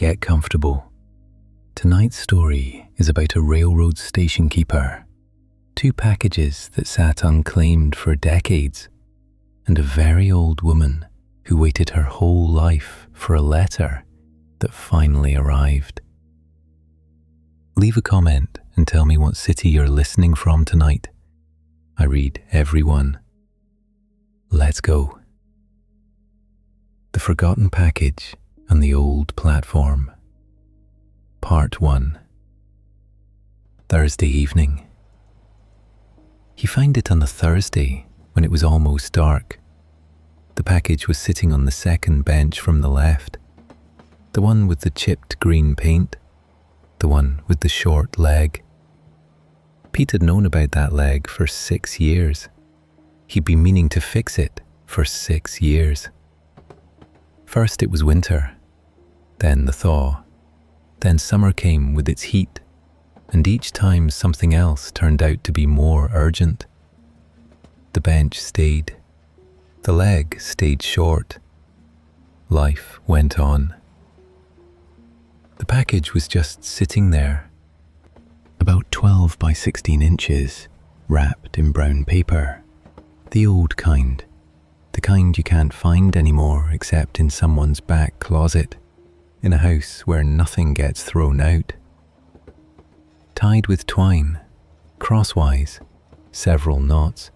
Get comfortable. Tonight's story is about a railroad station keeper, 2 packages that sat unclaimed for decades, and a very old woman who waited her whole life for a letter that finally arrived. Leave a comment and tell me what city you're listening from tonight. I read every one. Let's go. The Forgotten Package and the Old Platform. Part 1. Thursday evening. He found it on a Thursday when it was almost dark. The package was sitting on the second bench from the left, the one with the chipped green paint, the one with the short leg. Pete had known about that leg for 6 years. He'd been meaning to fix it for 6 years. First it was winter, then the thaw, then summer came with its heat, and each time something else turned out to be more urgent. The bench stayed. The leg stayed short. Life went on. The package was just sitting there, about 12 by 16 inches, wrapped in brown paper. The old kind. The kind you can't find anymore except in someone's back closet, in a house where nothing gets thrown out. Tied with twine, crosswise, several knots.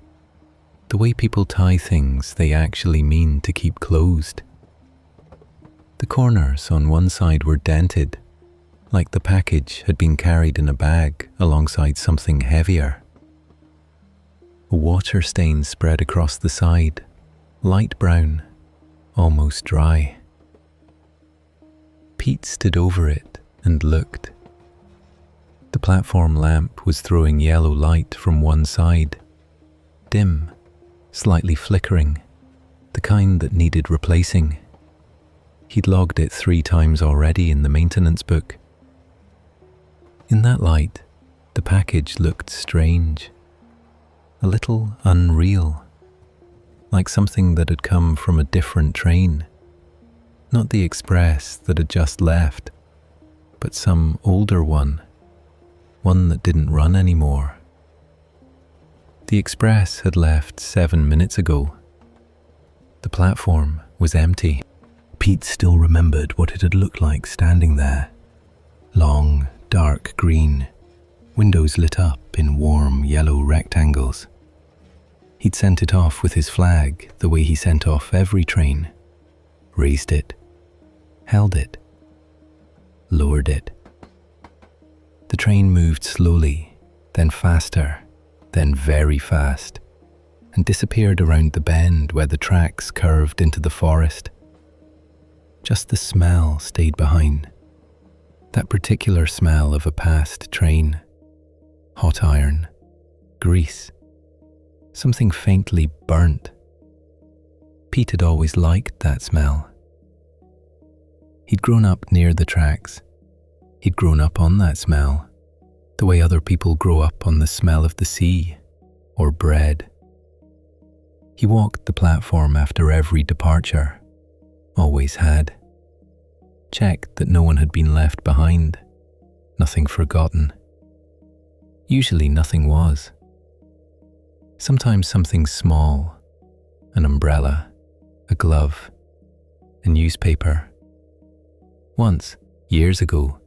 The way people tie things they actually mean to keep closed. The corners on one side were dented, like the package had been carried in a bag alongside something heavier. A water stain spread across the side, light brown, almost dry. Pete stood over it and looked. The platform lamp was throwing yellow light from one side, dim, slightly flickering, the kind that needed replacing. He'd logged it 3 times already in the maintenance book. In that light, the package looked strange, a little unreal, like something that had come from a different train. Not the express that had just left, but some older one that didn't run anymore. The express had left 7 minutes ago. The platform was empty. Pete still remembered what it had looked like standing there. Long, dark green, windows lit up in warm yellow rectangles. He'd sent it off with his flag the way he sent off every train. Raised it, held it, lowered it. The train moved slowly, then faster, then very fast, and disappeared around the bend where the tracks curved into the forest. Just the smell stayed behind. That particular smell of a past train. Hot iron, grease, something faintly burnt. Pete had always liked that smell. He'd grown up near the tracks. He'd grown up on that smell, the way other people grow up on the smell of the sea or bread. He walked the platform after every departure, always had. Checked that no one had been left behind, nothing forgotten. Usually nothing was. Sometimes something small, an umbrella, a glove, a newspaper. Once, years ago,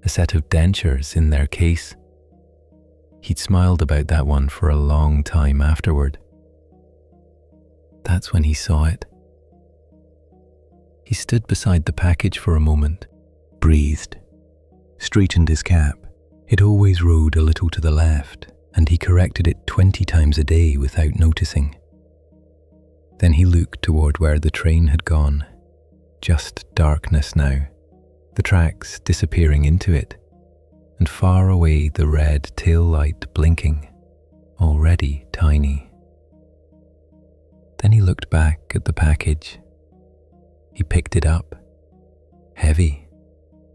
a set of dentures in their case. He'd smiled about that one for a long time afterward. That's when he saw it. He stood beside the package for a moment, breathed, straightened his cap. It always rode a little to the left, and he corrected it 20 times a day without noticing. Then he looked toward where the train had gone. Just darkness now, the tracks disappearing into it, and far away the red tail light blinking, already tiny. Then he looked back at the package. He picked it up. Heavy.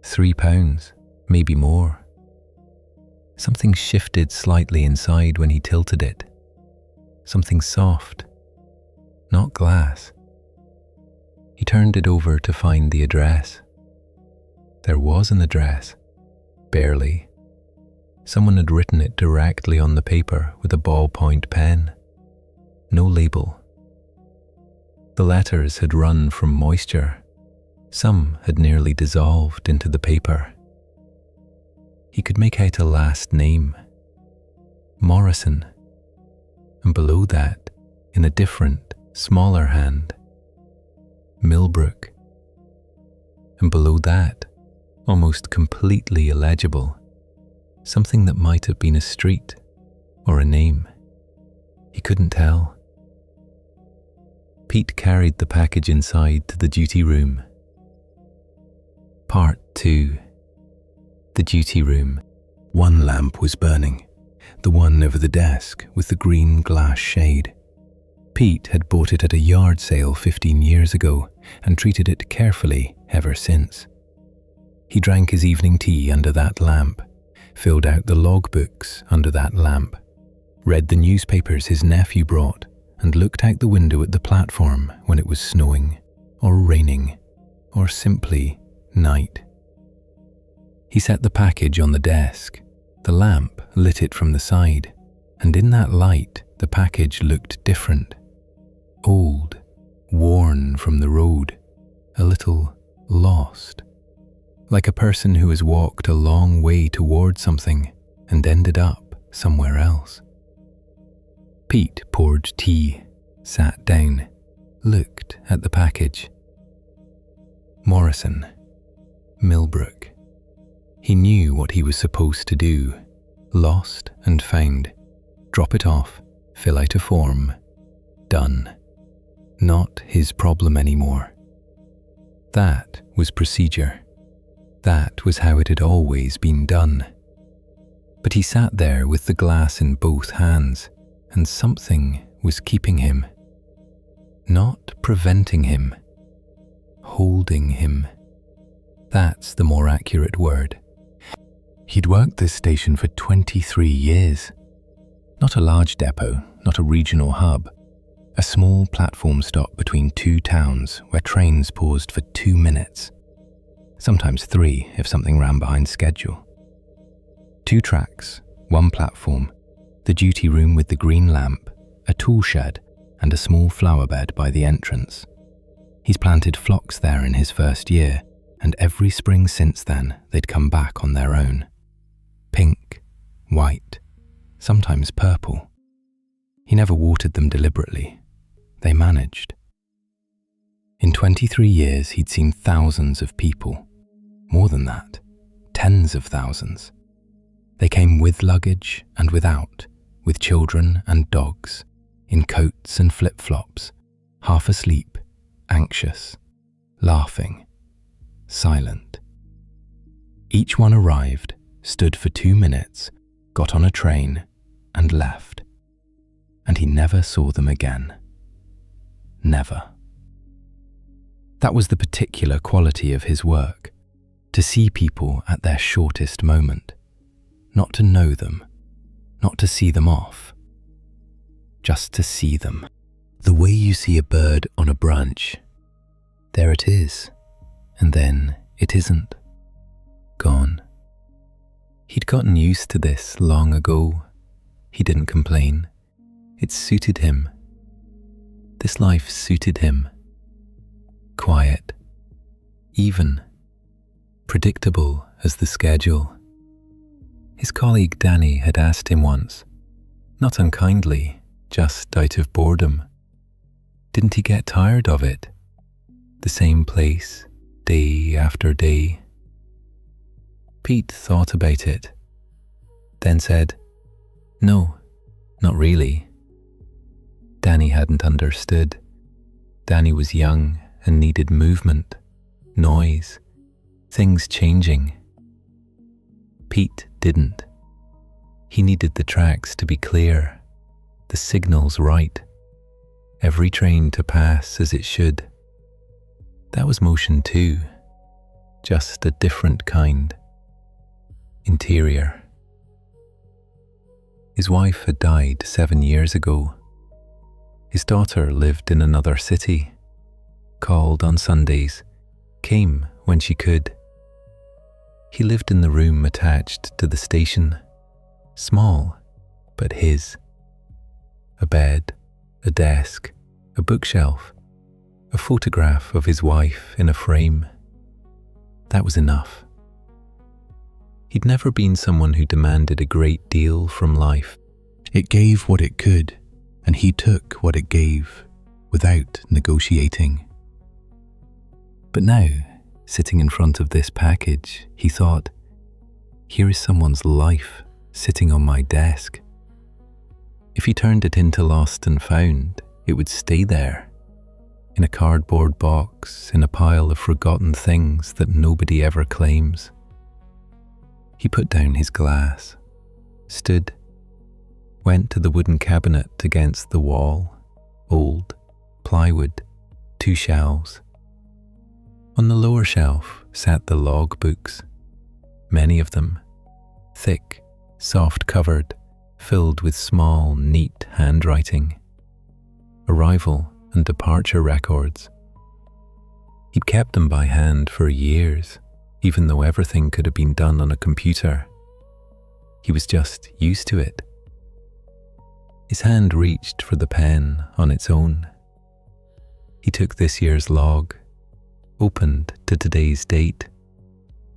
3 pounds, maybe more. Something shifted slightly inside when he tilted it. Something soft. Not glass. He turned it over to find the address. There was an address. Barely. Someone had written it directly on the paper with a ballpoint pen. No label. The letters had run from moisture. Some had nearly dissolved into the paper. He could make out a last name. Morrison. And below that, in a different, smaller hand, Millbrook. And below that, almost completely illegible, something that might have been a street or a name. He couldn't tell. Pete carried the package inside to the duty room. Part 2. The duty room. One lamp was burning, the one over the desk with the green glass shade. Pete had bought it at a yard sale 15 years ago and treated it carefully ever since. He drank his evening tea under that lamp, filled out the logbooks under that lamp, read the newspapers his nephew brought, and looked out the window at the platform when it was snowing, or raining, or simply night. He set the package on the desk. The lamp lit it from the side, and in that light the package looked different. Old, worn from the road, a little lost. Like a person who has walked a long way towards something and ended up somewhere else. Pete poured tea, sat down, looked at the package. Morrison. Millbrook. He knew what he was supposed to do. Lost and found. Drop it off, fill out a form. Done. Not his problem anymore. That was procedure. That was how it had always been done. But he sat there with the glass in both hands, and something was keeping him. Not preventing him. Holding him. That's the more accurate word. He'd worked this station for 23 years. Not a large depot, not a regional hub. A small platform stop between two towns where trains paused for 2 minutes. Sometimes 3 if something ran behind schedule. 2 tracks, 1 platform, the duty room with the green lamp, a tool shed, and a small flower bed by the entrance. He's planted phlox there in his first year, and every spring since then they'd come back on their own. Pink, white, sometimes purple. He never watered them deliberately. They managed. In 23 years he'd seen thousands of people. More than that, tens of thousands. They came with luggage and without, with children and dogs, in coats and flip-flops, half asleep, anxious, laughing, silent. Each one arrived, stood for 2 minutes, got on a train, and left. And he never saw them again. Never. That was the particular quality of his work, to see people at their shortest moment, not to know them, not to see them off, just to see them. The way you see a bird on a branch. There it is, and then it isn't. Gone. He'd gotten used to this long ago. He didn't complain. It suited him. This life suited him. Quiet. Even. Predictable as the schedule. His colleague Danny had asked him once, not unkindly, just out of boredom, didn't he get tired of it? The same place, day after day. Pete thought about it, then said, "No, not really." Danny hadn't understood. Danny was young and needed movement, noise, things changing. Pete didn't. He needed the tracks to be clear, the signals right, every train to pass as it should. That was motion too, just a different kind. Interior. His wife had died 7 years ago. His daughter lived in another city, called on Sundays, came when she could. He lived in the room attached to the station, small, but his. A bed, a desk, a bookshelf, a photograph of his wife in a frame. That was enough. He'd never been someone who demanded a great deal from life. It gave what it could, and he took what it gave, without negotiating. But now, sitting in front of this package, he thought, here is someone's life sitting on my desk. If he turned it into lost and found, it would stay there, in a cardboard box, in a pile of forgotten things that nobody ever claims. He put down his glass, stood, went to the wooden cabinet against the wall, old, plywood, 2 shelves. On the lower shelf sat the log books, many of them, thick, soft-covered, filled with small, neat handwriting, arrival and departure records. He'd kept them by hand for years, even though everything could have been done on a computer. He was just used to it. His hand reached for the pen on its own. He took this year's log, opened to today's date,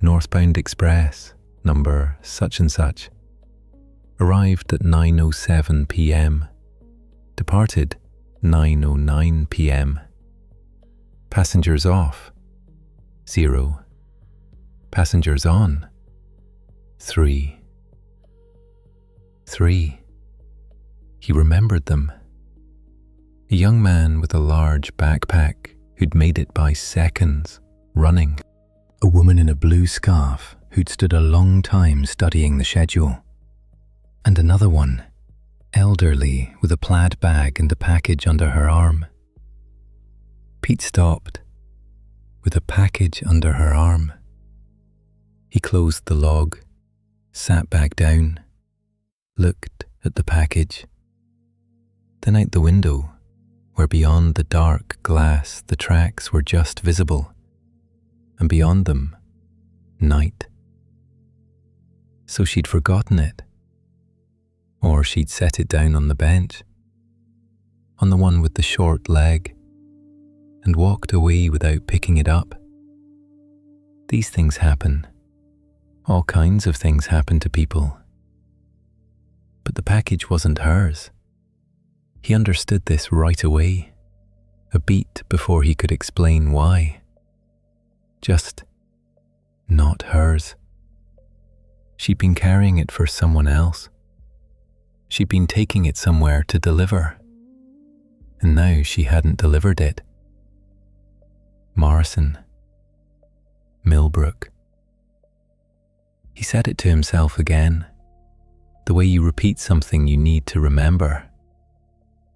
Northbound Express, number such and such, arrived at 9:07 p.m, departed 9:09 p.m. Passengers off, 0. Passengers on, 3. He remembered them. A young man with a large backpack who'd made it by seconds, running. A woman in a blue scarf who'd stood a long time studying the schedule. And another one, elderly, with a plaid bag and a package under her arm. Pete stopped, with a package under her arm. He closed the log, sat back down, looked at the package. Then out the window, where beyond the dark glass the tracks were just visible, and beyond them, night. So she'd forgotten it. Or she'd set it down on the bench, on the one with the short leg, and walked away without picking it up. These things happen. All kinds of things happen to people. But the package wasn't hers. He understood this right away, a beat before he could explain why. Just not hers. She'd been carrying it for someone else. She'd been taking it somewhere to deliver, and now she hadn't delivered it. Morrison, Millbrook. He said it to himself again, the way you repeat something you need to remember,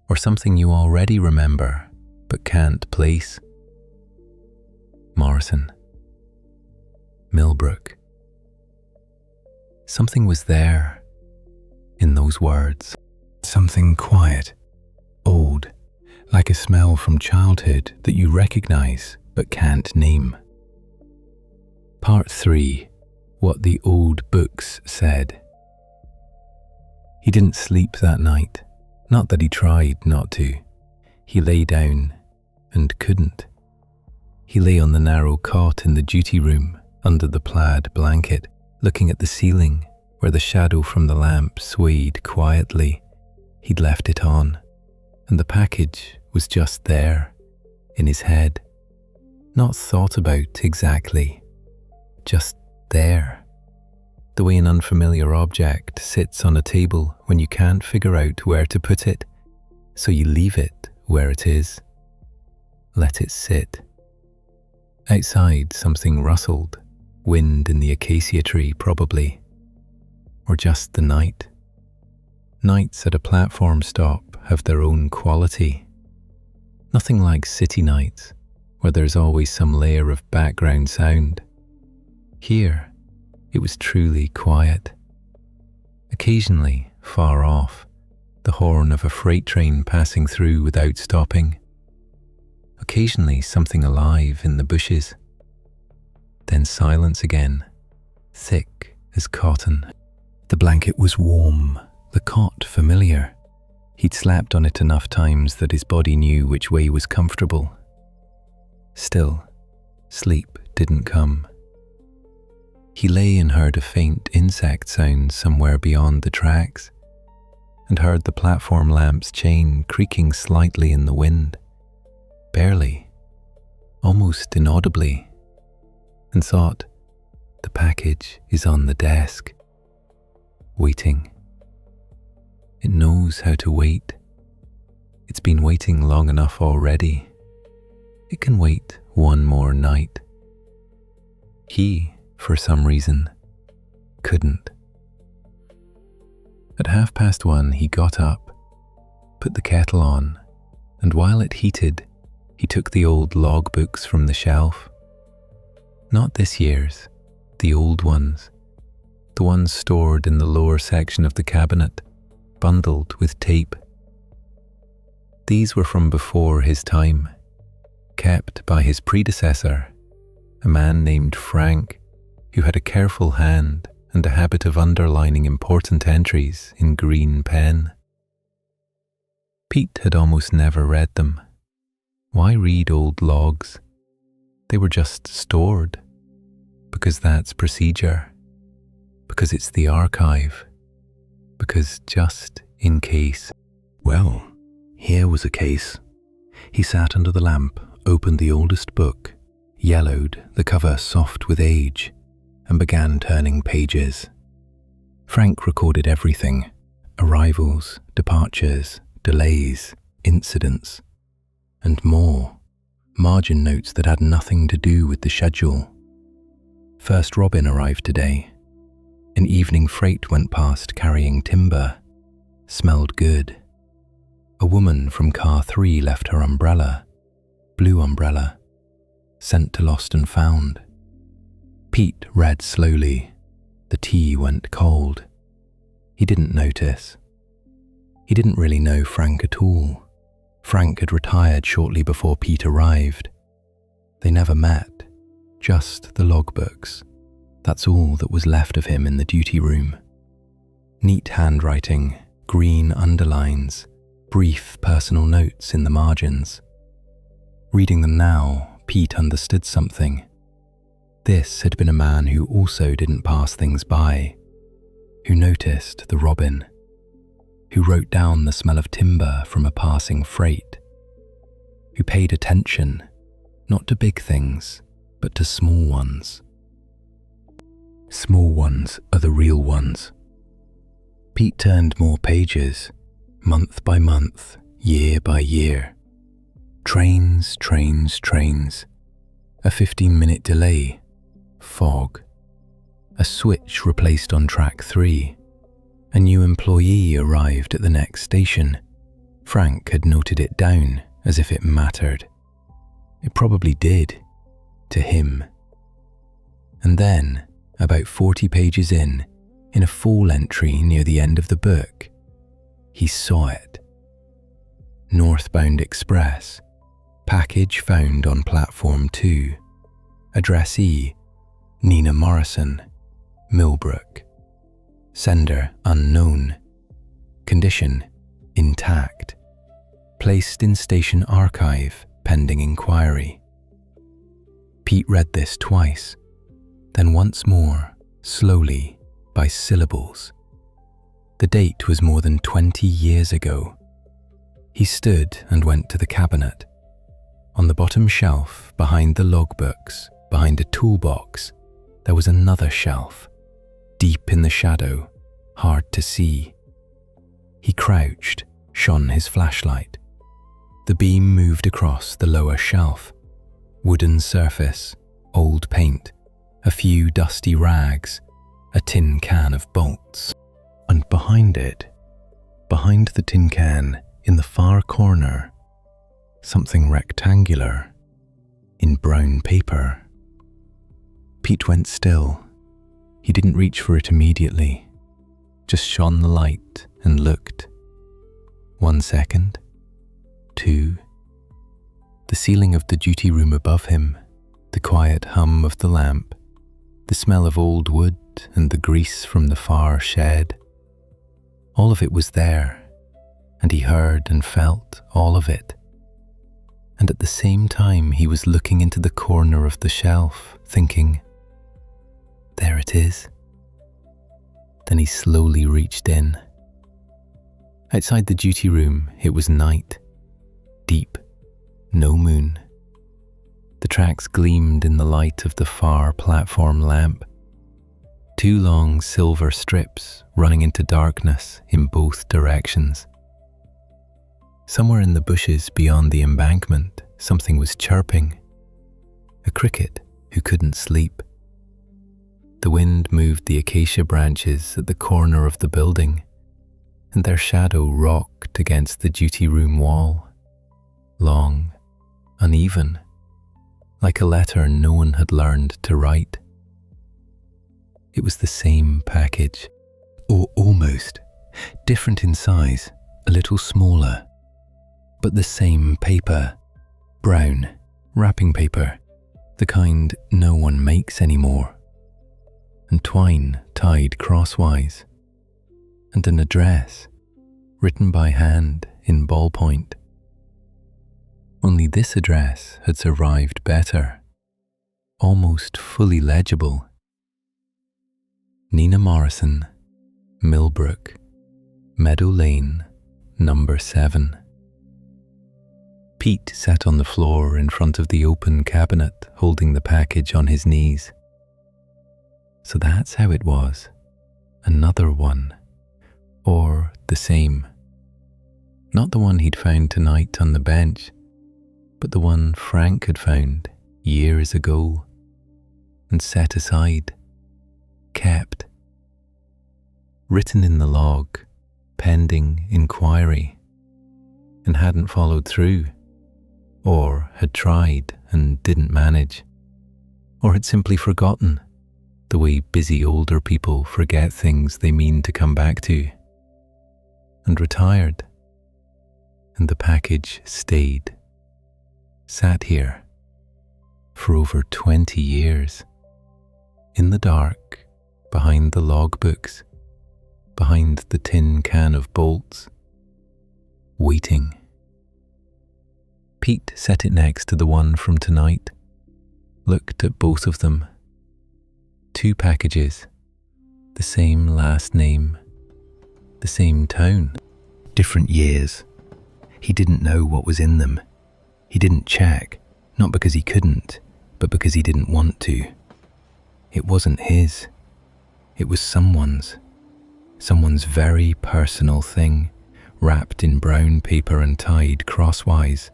or something you already remember but can't place. Morrison, Millbrook. Something was there in those words. Something quiet, old, like a smell from childhood that you recognize but can't name. Part 3. What the old books said. He didn't sleep that night. Not that he tried not to. He lay down and couldn't. He lay on the narrow cot in the duty room under the plaid blanket, looking at the ceiling where the shadow from the lamp swayed quietly. He'd left it on, and the package was just there, in his head. Not thought about exactly, just there. The way an unfamiliar object sits on a table when you can't figure out where to put it, so you leave it where it is. Let it sit. Outside something rustled, wind in the acacia tree probably, or just the night. Nights at a platform stop have their own quality. Nothing like city nights, where there's always some layer of background sound. Here, it was truly quiet. Occasionally, far off, the horn of a freight train passing through without stopping. Occasionally, something alive in the bushes. Then silence again, thick as cotton. The blanket was warm, the cot familiar. He'd slept on it enough times that his body knew which way was comfortable. Still, sleep didn't come. He lay and heard a faint insect sound somewhere beyond the tracks, and heard the platform lamp's chain creaking slightly in the wind, barely, almost inaudibly, and thought, the package is on the desk, waiting. It knows how to wait. It's been waiting long enough already. It can wait one more night. He, for some reason, couldn't. At 1:30, he got up, put the kettle on, and while it heated, he took the old log books from the shelf. Not this year's, the old ones, the ones stored in the lower section of the cabinet, bundled with tape. These were from before his time, kept by his predecessor, a man named Frank, who had a careful hand and a habit of underlining important entries in green pen. Pete had almost never read them. Why read old logs? They were just stored, because that's procedure, because it's the archive, because just in case. Well, here was a case. He sat under the lamp, opened the oldest book, yellowed, the cover soft with age, and began turning pages. Frank recorded everything: arrivals, departures, delays, incidents, and more, margin notes that had nothing to do with the schedule. First Robin arrived today. An evening freight went past carrying timber. Smelled good. A woman from car 3 left her umbrella, blue umbrella, sent to Lost and Found. Pete read slowly. The tea went cold. He didn't notice. He didn't really know Frank at all. Frank had retired shortly before Pete arrived. They never met, just the logbooks. That's all that was left of him in the duty room. Neat handwriting, green underlines, brief personal notes in the margins. Reading them now, Pete understood something. This had been a man who also didn't pass things by, who noticed the robin, who wrote down the smell of timber from a passing freight, who paid attention, not to big things, but to small ones. Small ones are the real ones. Pete turned more pages, month by month, year by year. Trains, trains, trains. A 15-minute delay. Fog. A switch replaced on track 3. A new employee arrived at the next station. Frank had noted it down as if it mattered. It probably did, to him. And then, about 40 pages in a full entry near the end of the book, he saw it. Northbound Express. Package found on platform 2. Addressee, Nina Morrison, Millbrook. Sender, unknown. Condition, intact. Placed in station archive, pending inquiry. Pete read this twice, then once more, slowly, by syllables. The date was more than 20 years ago. He stood and went to the cabinet. On the bottom shelf, behind the logbooks, behind a toolbox, there was another shelf, deep in the shadow, hard to see. He crouched, shone his flashlight. The beam moved across the lower shelf. Wooden surface, old paint, a few dusty rags, a tin can of bolts. And behind it, behind the tin can, in the far corner, something rectangular, in brown paper. Pete went still. He didn't reach for it immediately, just shone the light and looked. 1 second, 2. The ceiling of the duty room above him, the quiet hum of the lamp, the smell of old wood dirt and the grease from the far shed. All of it was there, and he heard and felt all of it. And at the same time, he was looking into the corner of the shelf, thinking, there it is. Then he slowly reached in. Outside the duty room, it was night. Deep, no moon. The tracks gleamed in the light of the far platform lamp. Two long silver strips running into darkness in both directions. Somewhere in the bushes beyond the embankment, something was chirping. A cricket who couldn't sleep. The wind moved the acacia branches at the corner of the building, and their shadow rocked against the duty room wall. Long, uneven, like a letter no one had learned to write. It was the same package, or almost, different in size, a little smaller, but the same paper, brown, wrapping paper, the kind no one makes anymore, and twine tied crosswise, and an address written by hand in ballpoint. Only this address had survived better, almost fully legible. Nina Morrison, Millbrook, Meadow Lane, number 7. Pete sat on the floor in front of the open cabinet, holding the package on his knees. So that's how it was. Another one. Or the same. Not the one he'd found tonight on the bench, but the one Frank had found years ago and set aside, kept. Written in the log, pending inquiry, and hadn't followed through, or had tried and didn't manage, or had simply forgotten, the way busy older people forget things they mean to come back to, and retired, and the package stayed, sat here, for over 20 years, in the dark, behind the logbooks, behind the tin can of bolts, waiting. Pete set it next to the one from tonight, looked at both of them. 2 packages, the same last name, the same town. Different years. He didn't know what was in them. He didn't check, not because he couldn't, but because he didn't want to. It wasn't his. It was someone's very personal thing, wrapped in brown paper and tied crosswise,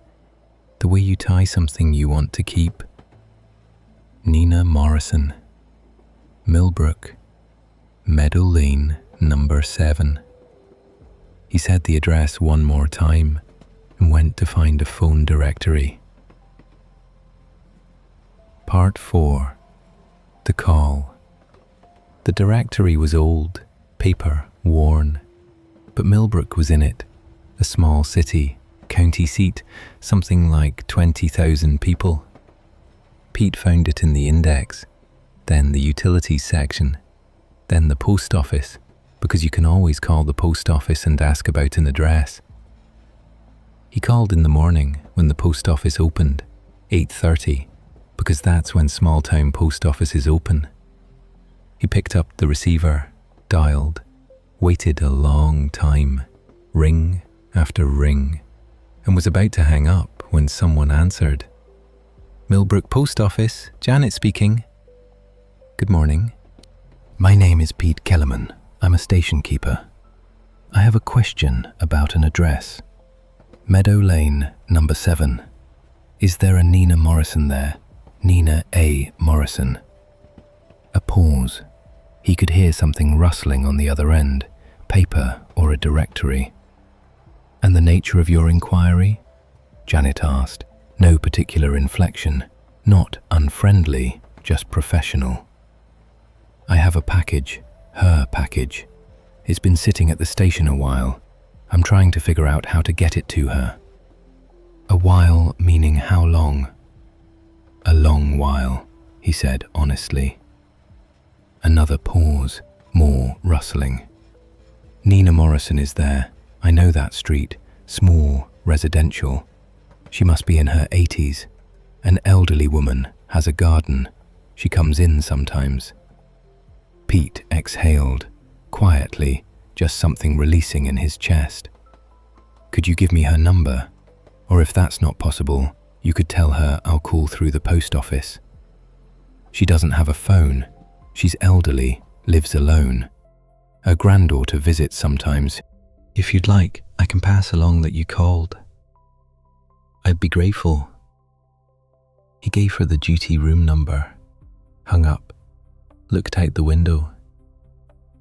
the way you tie something you want to keep. Nina Morrison, Millbrook, Meadow Lane, number 7. He said the address one more time and went to find a phone directory. Part 4. The Call. The directory was old, paper worn, but Millbrook was in it, a small city, county seat, something like 20,000 people. Pete found it in the index, then the utilities section, then the post office, because you can always call the post office and ask about an address. He called in the morning when the post office opened, 8:30, because that's when small-town post offices open. He picked up the receiver, dialed, waited a long time, ring after ring, and was about to hang up when someone answered. Millbrook Post Office, Janet speaking. Good morning. My name is Pete Kellerman. I'm a station keeper. I have a question about an address. Meadow Lane, number 7. Is there a Nina Morrison there? Nina A. Morrison. A pause. He could hear something rustling on the other end, paper or a directory. And the nature of your inquiry? Janet asked. No particular inflection, not unfriendly, just professional. I have a package, her package. It's been sitting at the station a while. I'm trying to figure out how to get it to her. A while meaning how long? A long while, he said honestly. Another pause, more rustling. Nina Morrison is there. I know that street. Small, residential. She must be in her 80s. An elderly woman, has a garden. She comes in sometimes. Pete exhaled, quietly, just something releasing in his chest. Could you give me her number? Or if that's not possible, you could tell her I'll call through the post office. She doesn't have a phone. She's elderly, lives alone. Her granddaughter visits sometimes. If you'd like, I can pass along that you called. I'd be grateful. He gave her the duty room number, hung up, looked out the window.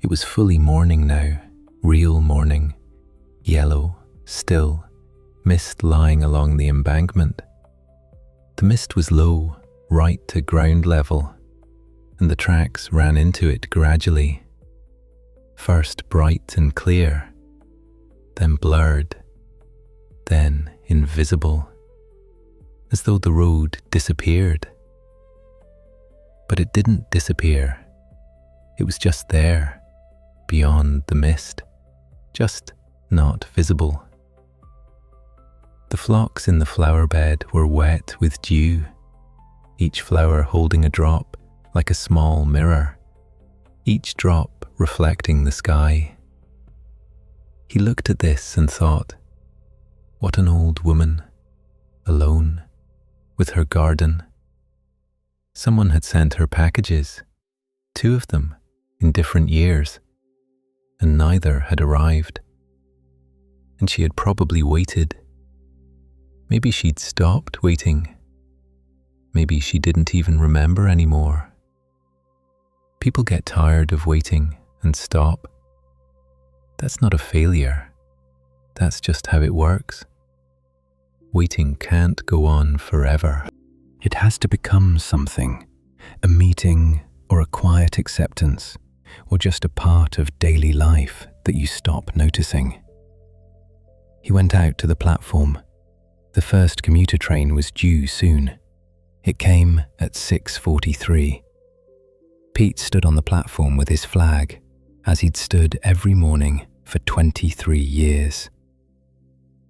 It was fully morning now, real morning, yellow, still, mist lying along the embankment. The mist was low, right to ground level, and the tracks ran into it gradually. First bright and clear, then blurred, then invisible, as though the road disappeared. But it didn't disappear. It was just there, beyond the mist, just not visible. The phlox in the flower bed were wet with dew, each flower holding a drop like a small mirror, each drop reflecting the sky. He looked at this and thought, what an old woman, alone, with her garden. Someone had sent her packages, 2 of them, in different years, and neither had arrived. And she had probably waited. Maybe she'd stopped waiting. Maybe she didn't even remember anymore. People get tired of waiting and stop. That's not a failure. That's just how it works. Waiting can't go on forever. It has to become something, a meeting or a quiet acceptance, or just a part of daily life that you stop noticing. He went out to the platform. The first commuter train was due soon. It came at 6:43. Pete stood on the platform with his flag, as he'd stood every morning for 23 years.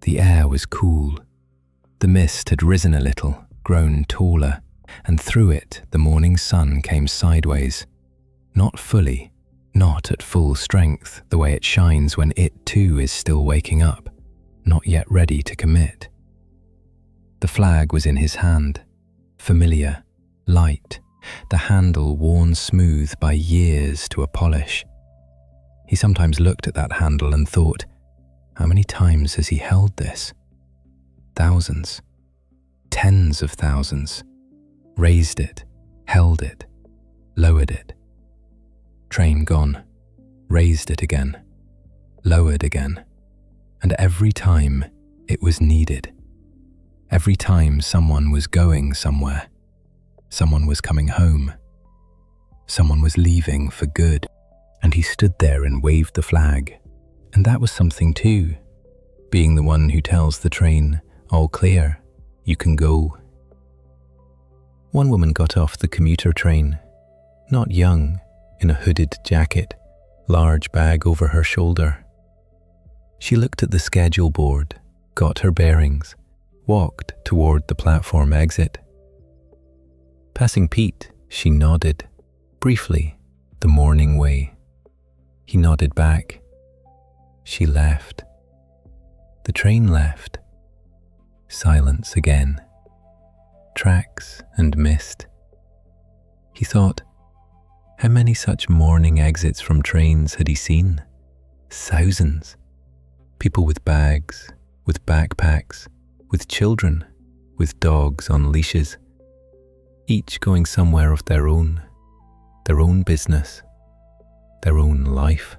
The air was cool. The mist had risen a little, grown taller, and through it the morning sun came sideways. Not fully, not at full strength, the way it shines when it too is still waking up, not yet ready to commit. The flag was in his hand, familiar, light, the handle worn smooth by years to a polish. He sometimes looked at that handle and thought, how many times has he held this? Thousands, tens of thousands. Raised it, held it, lowered it. Train gone, raised it again, lowered again. And every time it was needed. Every time someone was going somewhere. Someone was coming home. Someone was leaving for good. And he stood there and waved the flag. And that was something too, being the one who tells the train, all clear, you can go. One woman got off the commuter train, not young, in a hooded jacket, large bag over her shoulder. She looked at the schedule board, got her bearings, walked toward the platform exit. Passing Pete, she nodded, briefly, the morning way. He nodded back. She left. The train left. Silence again. Tracks and mist. He thought, how many such morning exits from trains had he seen? Thousands. People with bags, with backpacks, with children, with dogs on leashes, each going somewhere of their own business, their own life.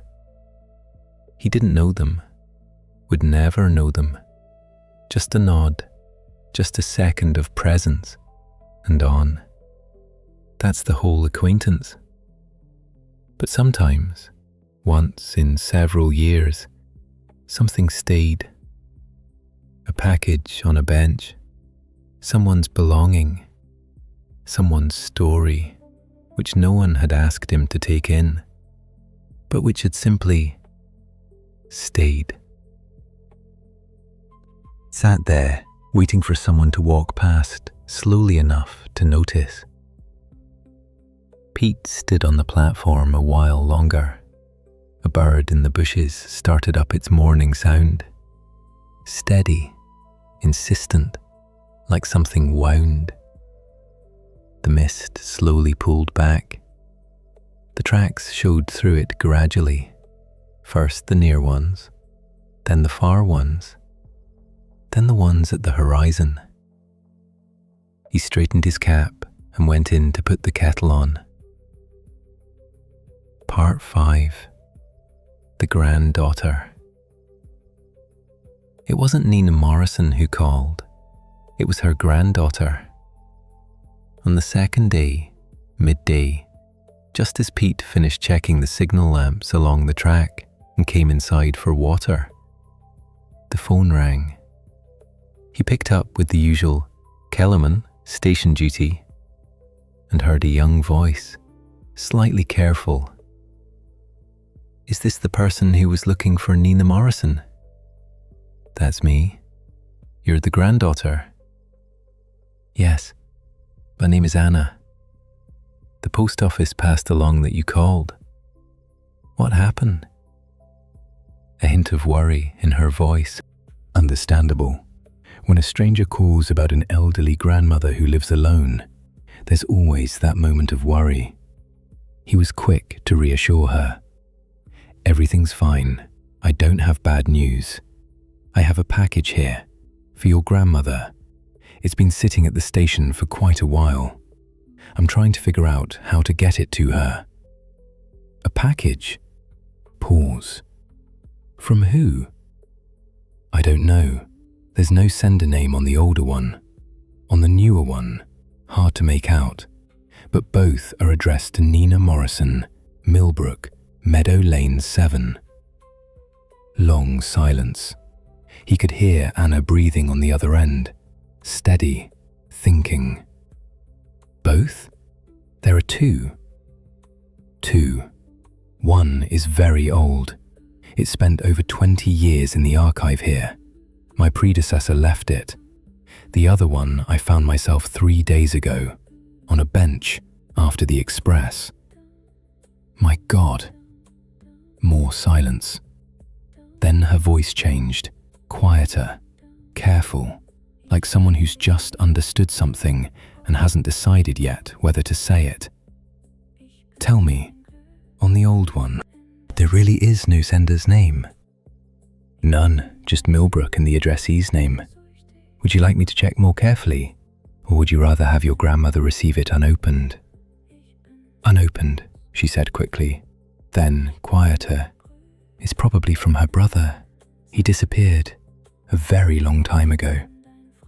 He didn't know them, would never know them. Just a nod, just a second of presence, and on. That's the whole acquaintance. But sometimes, once in several years, something stayed. A package on a bench, someone's belonging, someone's story, which no one had asked him to take in, but which had simply stayed. Sat there, waiting for someone to walk past slowly enough to notice. Pete stood on the platform a while longer. A bird in the bushes started up its morning sound. Steady, insistent, like something wound. The mist slowly pulled back. The tracks showed through it gradually. First the near ones, then the far ones, then the ones at the horizon. He straightened his cap and went in to put the kettle on. Part 5. The Granddaughter. It wasn't Nina Morrison who called. It was her granddaughter. On the second day, midday, just as Pete finished checking the signal lamps along the track and came inside for water, the phone rang. He picked up with the usual "Kellerman, station duty," and heard a young voice, slightly careful. "Is this the person who was looking for Nina Morrison?" "That's me. You're the granddaughter?" "Yes. My name is Anna. The post office passed along that you called. What happened?" A hint of worry in her voice. Understandable. When a stranger calls about an elderly grandmother who lives alone, there's always that moment of worry. He was quick to reassure her. "Everything's fine. I don't have bad news. I have a package here for your grandmother. It's been sitting at the station for quite a while. I'm trying to figure out how to get it to her." "A package?" Pause. "From who?" "I don't know. There's no sender name on the older one. On the newer one, hard to make out. But both are addressed to Nina Morrison, Millbrook, Meadow Lane 7. Long silence. He could hear Anna breathing on the other end, steady, thinking. "Both? There are two." "Two. One is very old. It spent over 20 years in the archive here. My predecessor left it. The other one I found myself 3 days ago, on a bench after the express." "My God." More silence. Then her voice changed, quieter, careful, like someone who's just understood something and hasn't decided yet whether to say it. "Tell me, on the old one, there really is no sender's name?" "None, just Millbrook and the addressee's name. Would you like me to check more carefully, or would you rather have your grandmother receive it unopened?" "Unopened," she said quickly. Then, quieter, "It's probably from her brother. He disappeared a very long time ago.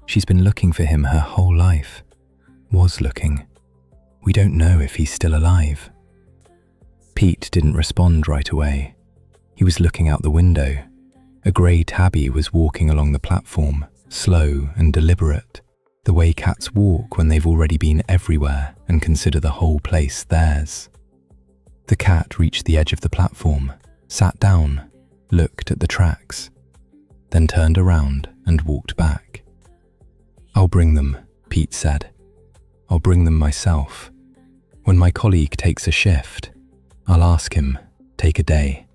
She's been looking for him her whole life. Was looking. We don't know if he's still alive." Pete didn't respond right away. He was looking out the window. A grey tabby was walking along the platform, slow and deliberate, the way cats walk when they've already been everywhere and consider the whole place theirs. The cat reached the edge of the platform, sat down, looked at the tracks, then turned around and walked back. "I'll bring them," Pete said. "I'll bring them myself. When my colleague takes a shift, I'll ask him, take a day.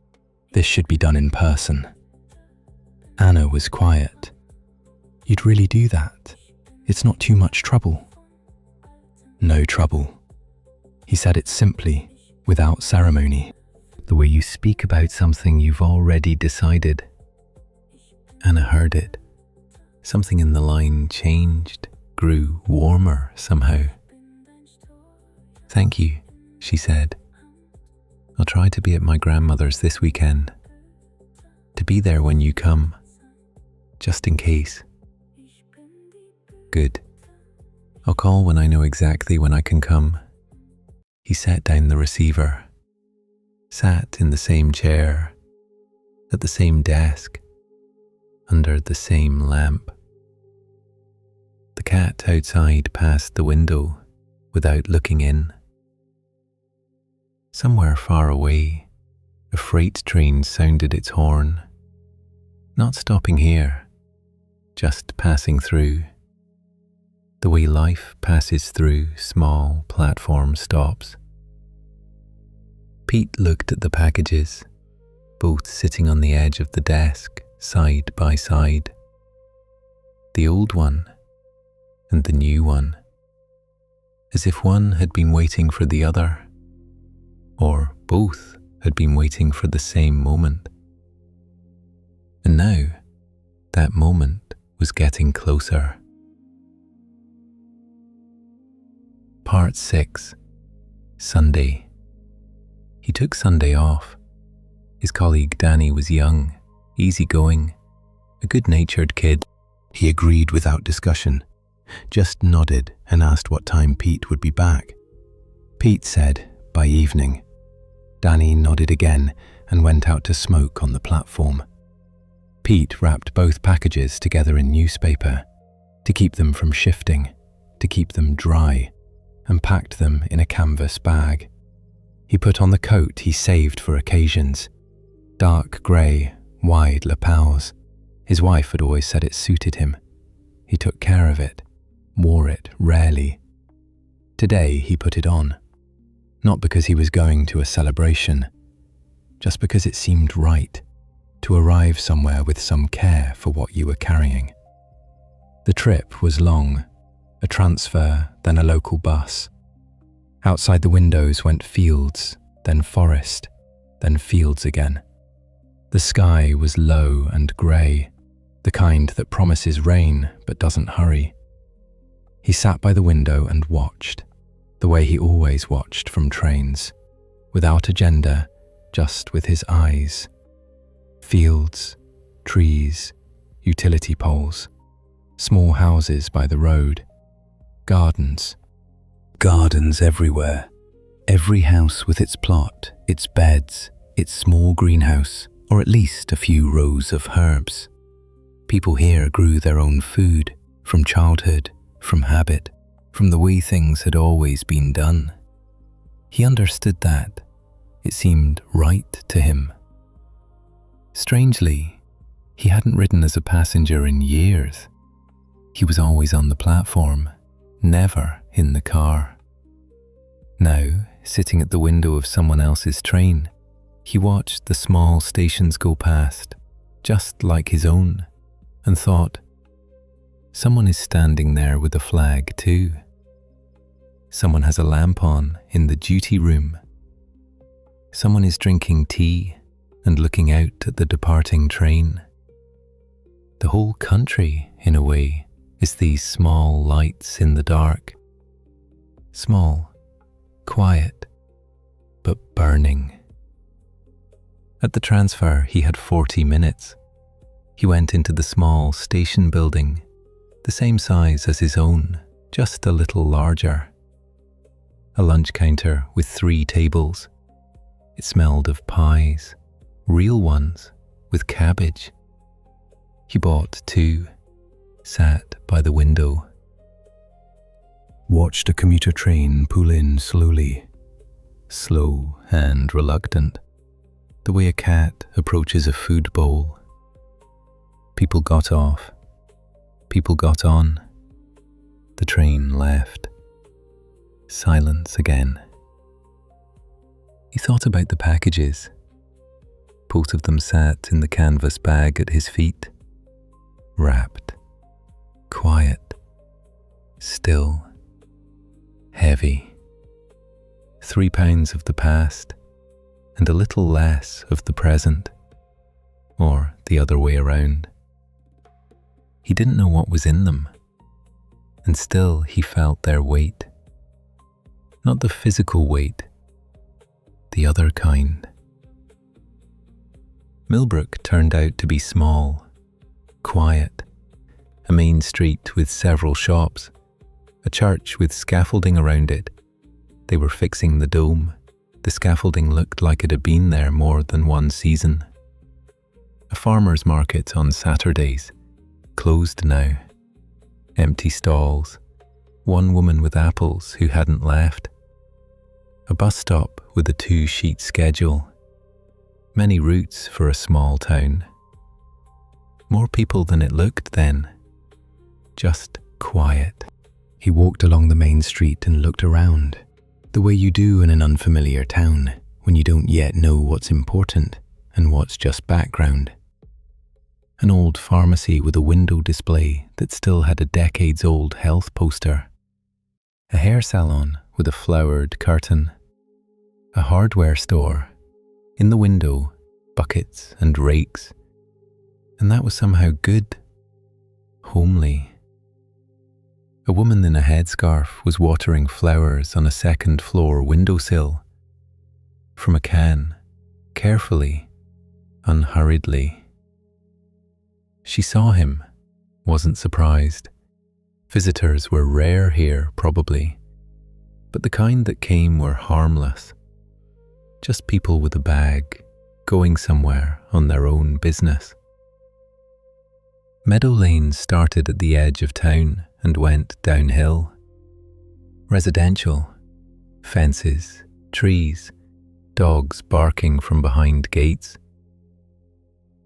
This should be done in person." Anna was quiet. "You'd really do that? It's not too much trouble?" "No trouble." He said it simply, without ceremony, the way you speak about something you've already decided. Anna heard it. Something in the line changed, grew warmer somehow. "Thank you," she said. "I'll try to be at my grandmother's this weekend. To be there when you come, just in case." "Good. I'll call when I know exactly when I can come." He set down the receiver, sat in the same chair, at the same desk, under the same lamp. The cat outside passed the window without looking in. Somewhere far away, a freight train sounded its horn, not stopping here, just passing through, the way life passes through small platform stops. Pete looked at the packages, both sitting on the edge of the desk, side by side. The old one and the new one, as if one had been waiting for the other, or both had been waiting for the same moment. And now, that moment was getting closer. Part 6. Sunday. He took Sunday off. His colleague Danny was young, easygoing, a good-natured kid. He agreed without discussion, just nodded and asked what time Pete would be back. Pete said, by evening. Danny nodded again and went out to smoke on the platform. Pete wrapped both packages together in newspaper to keep them from shifting, to keep them dry, and packed them in a canvas bag. He put on the coat he saved for occasions, dark grey, wide lapels. His wife had always said it suited him. He took care of it, wore it rarely. Today he put it on, not because he was going to a celebration, just because it seemed right to arrive somewhere with some care for what you were carrying. The trip was long, a transfer, then a local bus. Outside the windows went fields, then forest, then fields again. The sky was low and grey, the kind that promises rain but doesn't hurry. He sat by the window and watched, the way he always watched from trains, without agenda, just with his eyes. Fields, trees, utility poles, small houses by the road, gardens. Gardens everywhere. Every house with its plot, its beds, its small greenhouse, or at least a few rows of herbs. People here grew their own food, from childhood, from habit, from the way things had always been done. He understood that. It seemed right to him. Strangely, he hadn't ridden as a passenger in years. He was always on the platform, never in the car. Now, sitting at the window of someone else's train, he watched the small stations go past, just like his own, and thought, someone is standing there with a flag too. Someone has a lamp on in the duty room. Someone is drinking tea and looking out at the departing train. The whole country, in a way, is these small lights in the dark. Small, quiet, but burning. At the transfer, he had 40 minutes. He went into the small station building, the same size as his own, just a little larger. A lunch counter with 3 tables. It smelled of pies, real ones, with cabbage. He bought 2, sat by the window. Watched a commuter train pull in slowly, slow and reluctant, the way a cat approaches a food bowl. People got off. People got on. The train left. Silence again. He thought about the packages. Both of them sat in the canvas bag at his feet, wrapped, quiet, still, heavy. 3 pounds of the past and a little less of the present, or the other way around. He didn't know what was in them, and still he felt their weight. Not the physical weight, the other kind. Millbrook turned out to be small, quiet, a main street with several shops, a church with scaffolding around it. They were fixing the dome. The scaffolding looked like it had been there more than one season. A farmer's market on Saturdays, closed now. Empty stalls, one woman with apples who hadn't left. A bus stop with a 2-sheet schedule. Many routes for a small town. More people than it looked then. Just quiet. He walked along the main street and looked around, the way you do in an unfamiliar town when you don't yet know what's important and what's just background. An old pharmacy with a window display that still had a decades-old health poster. A hair salon with a flowered curtain. A hardware store. In the window, buckets and rakes. And that was somehow good. Homely. A woman in a headscarf was watering flowers on a second-floor windowsill. From a can, carefully, unhurriedly. She saw him, wasn't surprised. Visitors were rare here, probably, but the kind that came were harmless. Just people with a bag, going somewhere on their own business. Meadow Lane started at the edge of town and went downhill. Residential, fences, trees, dogs barking from behind gates.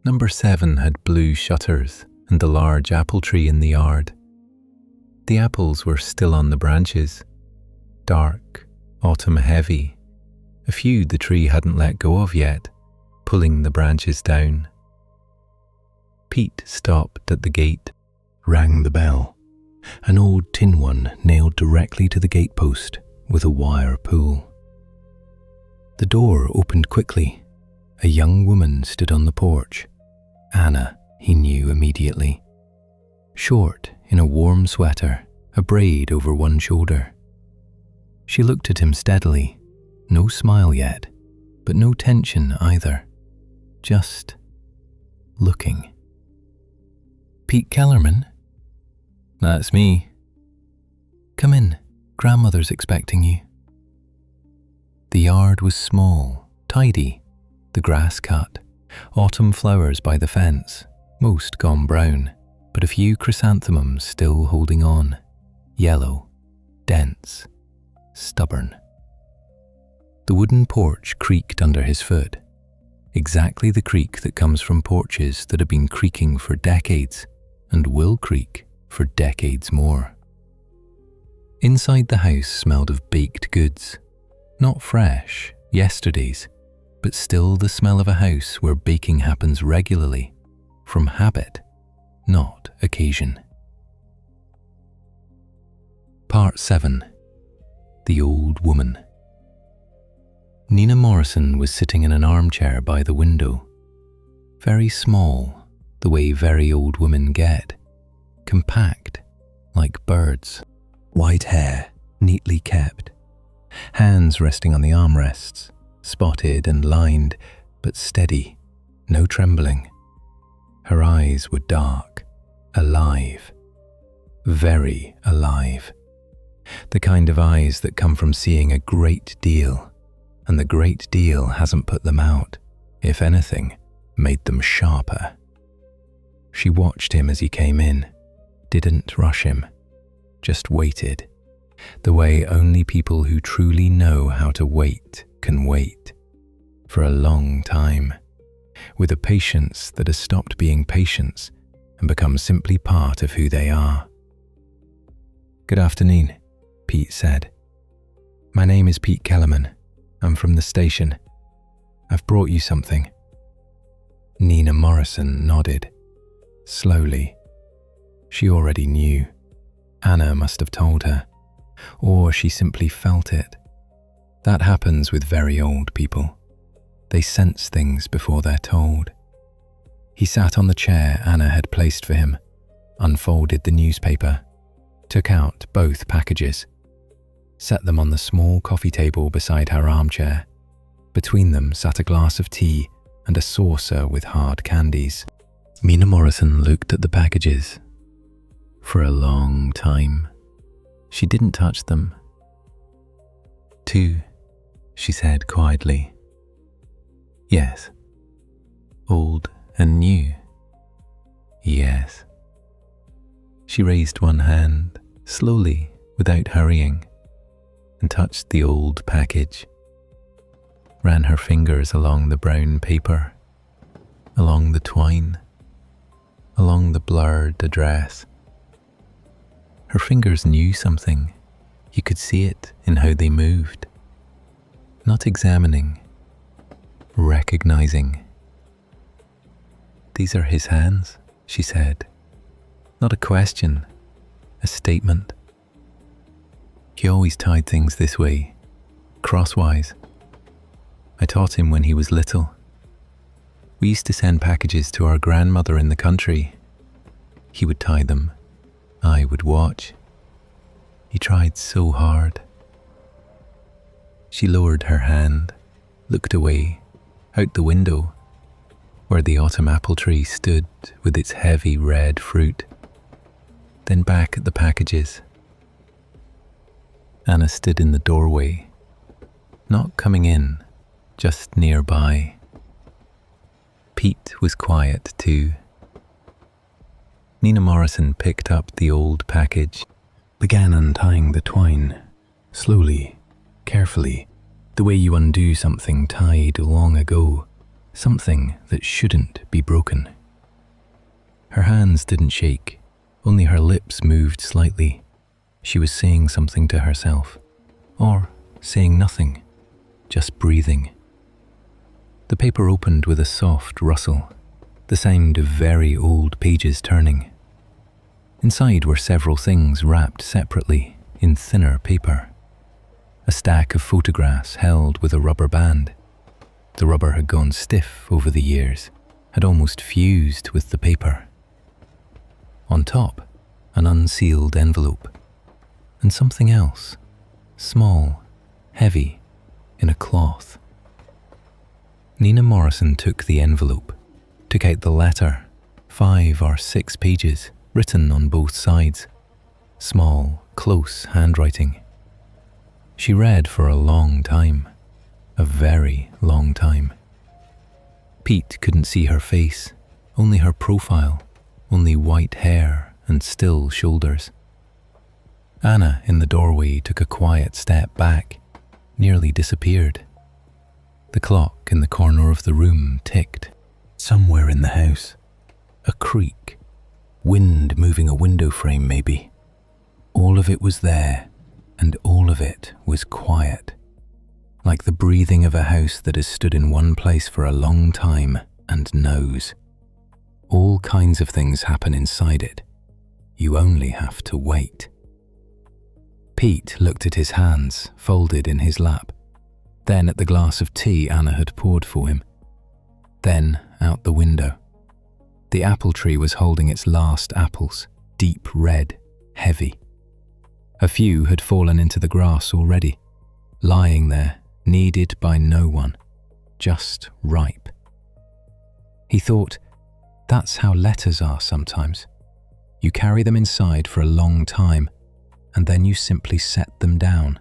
Number 7 had blue shutters and the large apple tree in the yard. The apples were still on the branches, dark, autumn heavy. A few the tree hadn't let go of yet, pulling the branches down. Pete stopped at the gate, rang the bell, an old tin one nailed directly to the gatepost with a wire pull. The door opened quickly. A young woman stood on the porch. Anna, he knew immediately. Short, in a warm sweater, a braid over one shoulder. She looked at him steadily. No smile yet, but no tension either. Just looking. "Pete Kellerman?" "That's me." "Come in. Grandmother's expecting you." The yard was small, tidy, the grass cut, autumn flowers by the fence, most gone brown, but a few chrysanthemums still holding on, yellow, dense, stubborn. The wooden porch creaked under his foot, exactly the creak that comes from porches that have been creaking for decades and will creak for decades more. Inside the house smelled of baked goods, not fresh, yesterday's, but still the smell of a house where baking happens regularly, from habit, not occasion. Part 7. The Old Woman. Nina Morrison was sitting in an armchair by the window. Very small, the way very old women get. Compact, like birds. White hair, neatly kept. Hands resting on the armrests, spotted and lined, but steady, no trembling. Her eyes were dark, alive. Very alive. The kind of eyes that come from seeing a great deal, and the great deal hasn't put them out, if anything, made them sharper. She watched him as he came in, didn't rush him, just waited, the way only people who truly know how to wait can wait, for a long time, with a patience that has stopped being patience and become simply part of who they are. "Good afternoon," Pete said. "My name is Pete Kellerman. I'm from the station. I've brought you something." Nina Morrison nodded, slowly. She already knew. Anna must have told her, or she simply felt it. That happens with very old people. They sense things before they're told. He sat on the chair Anna had placed for him, unfolded the newspaper, took out both packages, set them on the small coffee table beside her armchair. Between them sat a glass of tea and a saucer with hard candies. Nina Morrison looked at the packages. For a long time, she didn't touch them. "Two," she said quietly. "Yes." "Old and new?" "Yes." She raised one hand, slowly, without hurrying, and touched the old package. ran her fingers along the brown paper, along the twine, along the blurred address. Her fingers knew something. You could see it in how they moved. Not examining, recognizing. "These are his hands," she said. Not a question, a statement. He always tied things this way, crosswise. I taught him when he was little. We used to send packages to our grandmother in the country. He would tie them. I would watch. He tried so hard. She lowered her hand, looked away, out the window, where the autumn apple tree stood with its heavy red fruit, then back at the packages. Anna stood in the doorway, not coming in, just nearby. Pete was quiet too. Nina Morrison picked up the old package, Began untying the twine, slowly, carefully, the way you undo something tied long ago, something that shouldn't be broken. Her hands didn't shake, only her lips moved slightly. She was saying something to herself, or saying nothing, just breathing. The paper opened with a soft rustle, the sound of very old pages turning. Inside were several things wrapped separately in thinner paper. A stack of photographs held with a rubber band. The rubber had gone stiff over the years, had almost fused with the paper. On top, an unsealed envelope. And something else, small, heavy, in a cloth. Nina Morrison took the envelope, took out the letter, 5 or 6 pages, written on both sides, small, close handwriting. She read for a long time, a very long time. Pete couldn't see her face, only her profile, only white hair and still shoulders. Anna in the doorway took a quiet step back, nearly disappeared. The clock in the corner of the room ticked. Somewhere in the house, a creak. Wind moving a window frame, maybe. All of it was there, and all of it was quiet, like the breathing of a house that has stood in one place for a long time and knows. All kinds of things happen inside it. You only have to wait. Pete looked at his hands, folded in his lap, then at the glass of tea Anna had poured for him, then out the window. The apple tree was holding its last apples, deep red, heavy. A few had fallen into the grass already, lying there, needed by no one, just ripe. He thought, that's how letters are sometimes. You carry them inside for a long time, and then you simply set them down.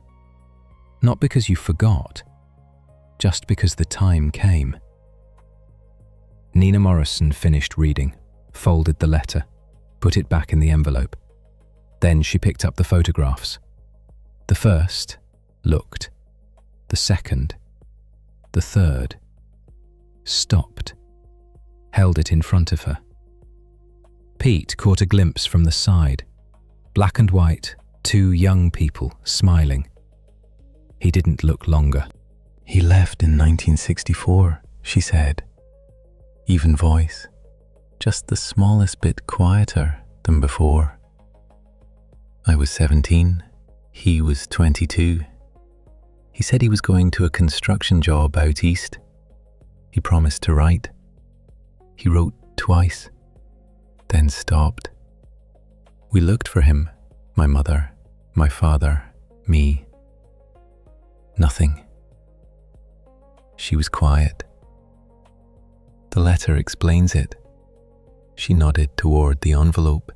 Not because you forgot, just because the time came. Nina Morrison finished reading, folded the letter, put it back in the envelope. Then she picked up the photographs. The first looked. The second. The third. Stopped. Held it in front of her. Pete caught a glimpse from the side. Black and white, 2 young people smiling. He didn't look longer. "He left in 1964, she said. Even voice, just the smallest bit quieter than before. I was 17, he was 22. He said he was going to a construction job out east. He promised to write. He wrote twice, then stopped. We looked for him, my mother, my father, me. Nothing. She was quiet. The letter explains it. She nodded toward the envelope.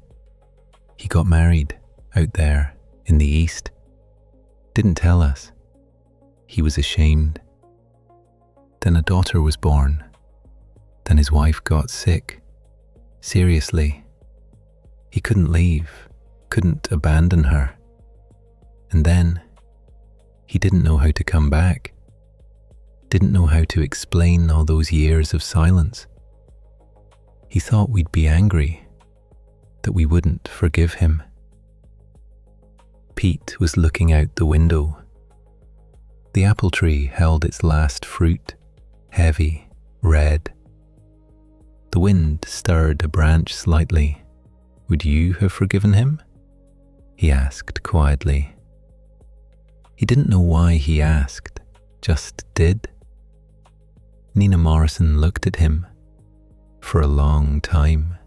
He got married out there in the east. Didn't tell us. He was ashamed. Then a daughter was born. Then his wife got sick. Seriously. He couldn't leave, couldn't abandon her. And then he didn't know how to come back. didn't know how to explain all those years of silence. He thought we'd be angry, that we wouldn't forgive him. Pete was looking out the window. The apple tree held its last fruit, heavy, red. The wind stirred a branch slightly. Would you have forgiven him? He asked quietly. He didn't know why he asked, just did. Nina Morrison looked at him for a long time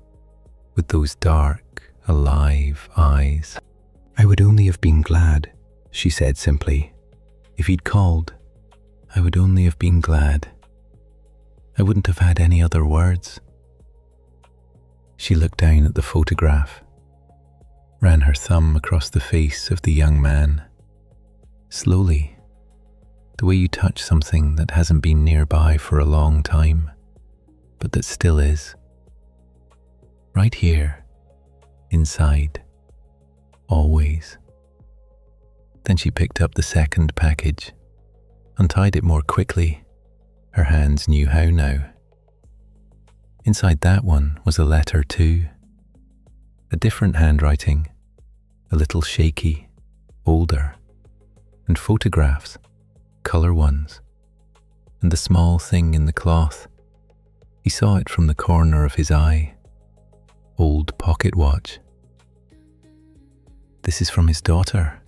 with those dark, alive eyes. I would only have been glad, she said simply. If he'd called, I would only have been glad. I wouldn't have had any other words. She looked down at the photograph, ran her thumb across the face of the young man. Slowly, the way you touch something that hasn't been nearby for a long time, but that still is. Right here, inside, always. Then she picked up the second package, untied it more quickly. Her hands knew how now. Inside that one was a letter too. A different handwriting, a little shaky, older, and photographs, colour ones, and the small thing in the cloth. He saw it from the corner of his eye. Old pocket watch. This is from his daughter,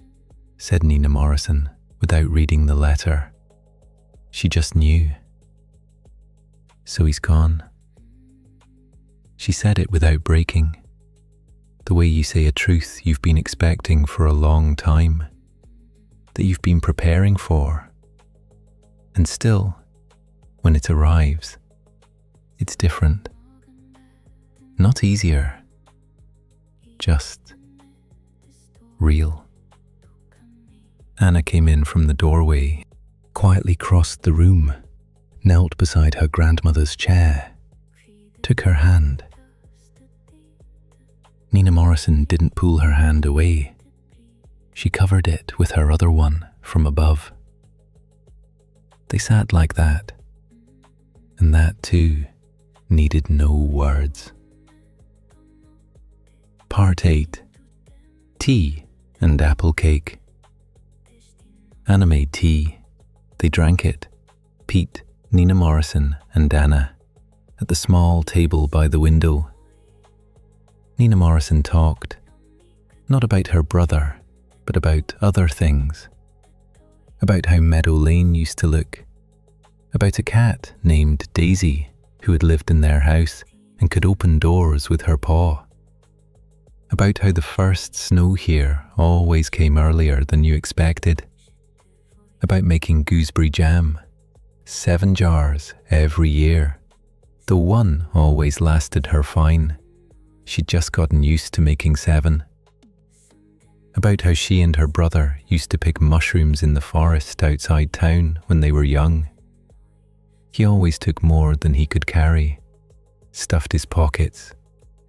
said Nina Morrison without reading the letter. She just knew. So he's gone. She said it without breaking, the way you say a truth you've been expecting for a long time, that you've been preparing for. And still, when it arrives, it's different. Not easier, just real. Anna came in from the doorway, Quietly crossed the room, knelt beside her grandmother's chair, took her hand. Nina Morrison didn't pull her hand away. She covered it with her other one from above. They sat like that, and that too needed no words. Part 8. Tea and apple cake. Anna made tea. They drank it, Pete, Nina Morrison and Anna, at the small table by the window. Nina Morrison talked, not about her brother, but about other things. About how Meadow Lane used to look. About a cat named Daisy who had lived in their house and could open doors with her paw. About how the first snow here always came earlier than you expected. About making gooseberry jam, 7 jars every year, though one always lasted her fine. She'd just gotten used to making 7. About how she and her brother used to pick mushrooms in the forest outside town when they were young. He always took more than he could carry, stuffed his pockets,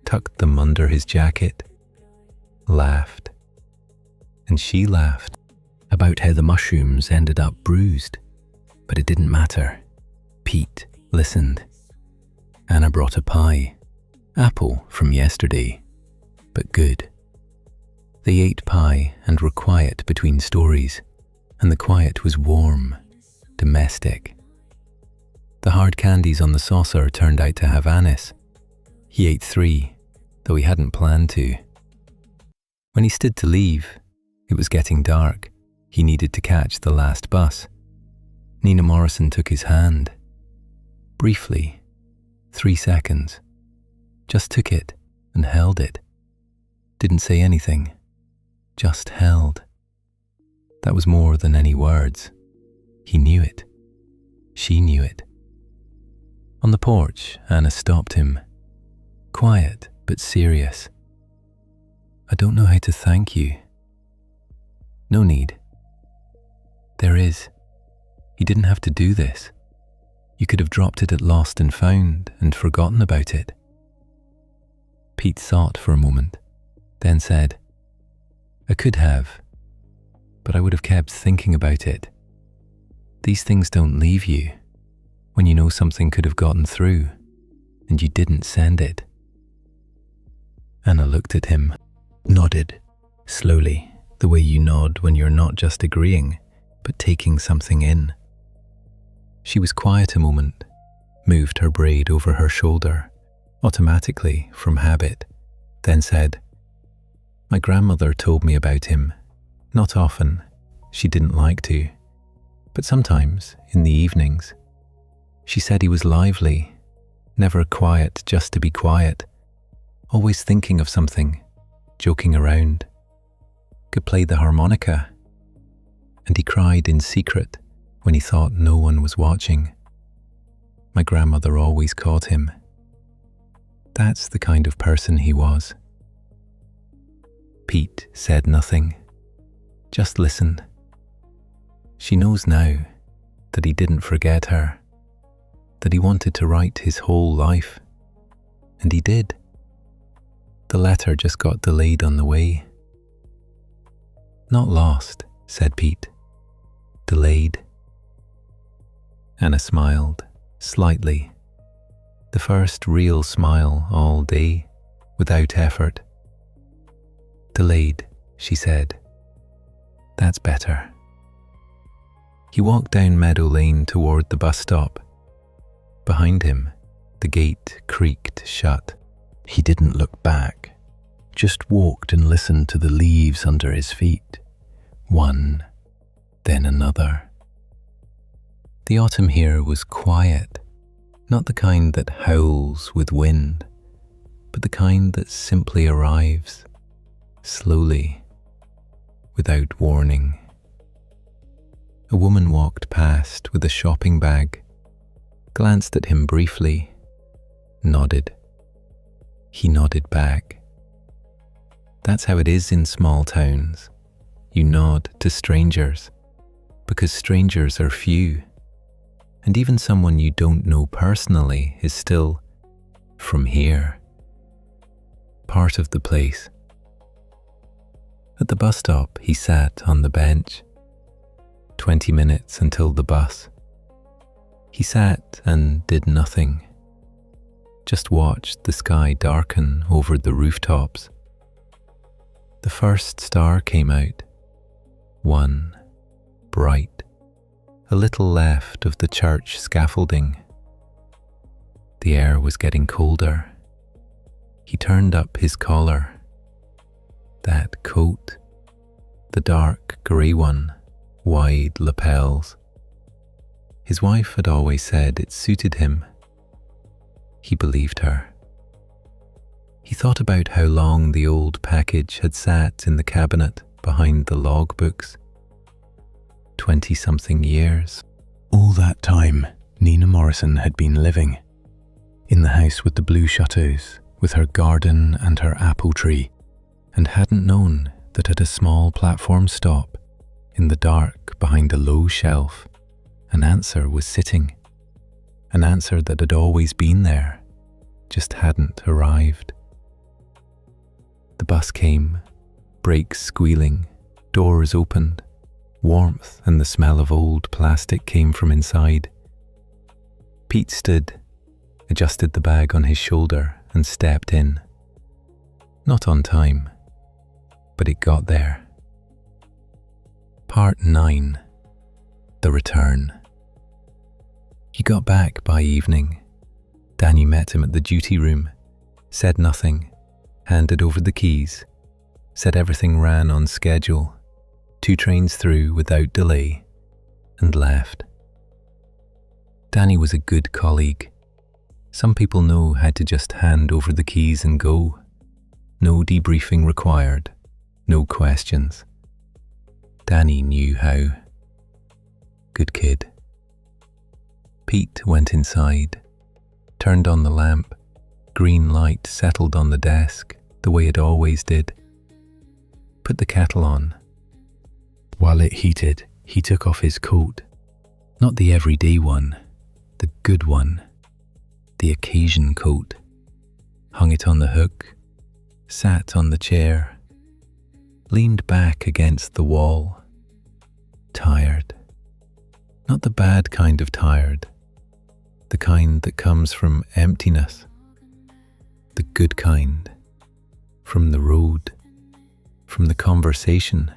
tucked them under his jacket, laughed. And she laughed. About how the mushrooms ended up bruised, but it didn't matter. Pete listened. Anna brought a pie. Apple from yesterday, but good. They ate pie and were quiet between stories, and the quiet was warm, domestic. The hard candies on the saucer turned out to have anise. He ate 3, though he hadn't planned to. When he stood to leave, it was getting dark. He needed to catch the last bus. Nina Morrison took his hand. Briefly, 3 seconds. Just took it and held it. Didn't say anything, just held. That was more than any words. He knew it. She knew it. On the porch, Anna stopped him. Quiet but serious. I don't know how to thank you. No need. There is. He didn't have to do this. You could have dropped it at Lost and Found and forgotten about it. Pete thought for a moment, then said, I could have, but I would have kept thinking about it. These things don't leave you when you know something could have gotten through and you didn't send it. Anna looked at him, nodded, slowly, the way you nod when you're not just agreeing, but taking something in. She was quiet a moment, moved her braid over her shoulder, automatically from habit, then said, "My grandmother told me about him. Not often, she didn't like to, but sometimes in the evenings. She said he was lively, never quiet just to be quiet, always thinking of something, joking around. Could play the harmonica, and he cried in secret when he thought no one was watching. My grandmother always caught him. That's the kind of person he was." Pete said nothing, just listened. She knows now that he didn't forget her, that he wanted to write his whole life, and he did. The letter just got delayed on the way. "Not lost," said Pete. "Delayed." Anna smiled, slightly. The first real smile all day, without effort. "Delayed," she said. "That's better." He walked down Meadow Lane toward the bus stop. Behind him, the gate creaked shut. He didn't look back, just walked and listened to the leaves under his feet. One, then another. The autumn here was quiet, not the kind that howls with wind, but the kind that simply arrives, slowly, without warning. A woman walked past with a shopping bag, glanced at him briefly, nodded. He nodded back. That's how it is in small towns. You nod to strangers, because strangers are few, and even someone you don't know personally is still, from here, part of the place. At the bus stop, he sat on the bench. 20 minutes until the bus. He sat and did nothing, just watched the sky darken over the rooftops. The first star came out, one, bright, a little left of the church scaffolding. The air was getting colder. He turned up his collar. That coat, the dark grey one, wide lapels. His wife had always said it suited him. He believed her. He thought about how long the old package had sat in the cabinet behind the logbooks. 20-something years. All that time, Nina Morrison had been living. In the house with the blue shutters, with her garden and her apple tree, and hadn't known that at a small platform stop, in the dark behind a low shelf, an answer was sitting. An answer that had always been there, just hadn't arrived. The bus came, brakes squealing, doors opened. Warmth and the smell of old plastic came from inside. Pete stood, adjusted the bag on his shoulder and stepped in. Not on time, but it got there. Part 9. The Return. He got back by evening. Danny met him at the duty room, said nothing, handed over the keys, said everything ran on schedule, 2 trains through without delay, and left. Danny was a good colleague. Some people know how to just hand over the keys and go. No debriefing required, no questions. Danny knew how. Good kid. Pete went inside, turned on the lamp. Green light settled on the desk the way it always did. Put the kettle on. While it heated, he took off his coat. Not the everyday one, the good one, the occasion coat. Hung it on the hook, sat on the chair, leaned back against the wall, tired. Not the bad kind of tired, the kind that comes from emptiness, the good kind, from the road, from the conversation,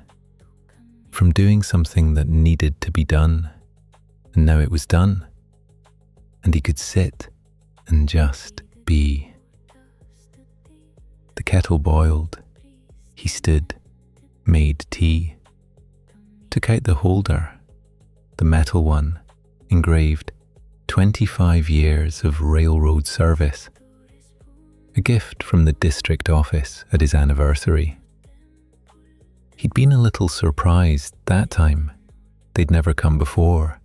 from doing something that needed to be done, and now it was done, and he could sit and just be. The kettle boiled, he stood, made tea, took out the holder, the metal one, engraved 25 years of railroad service, a gift from the district office at his anniversary. He'd been a little surprised that time. They'd never come before.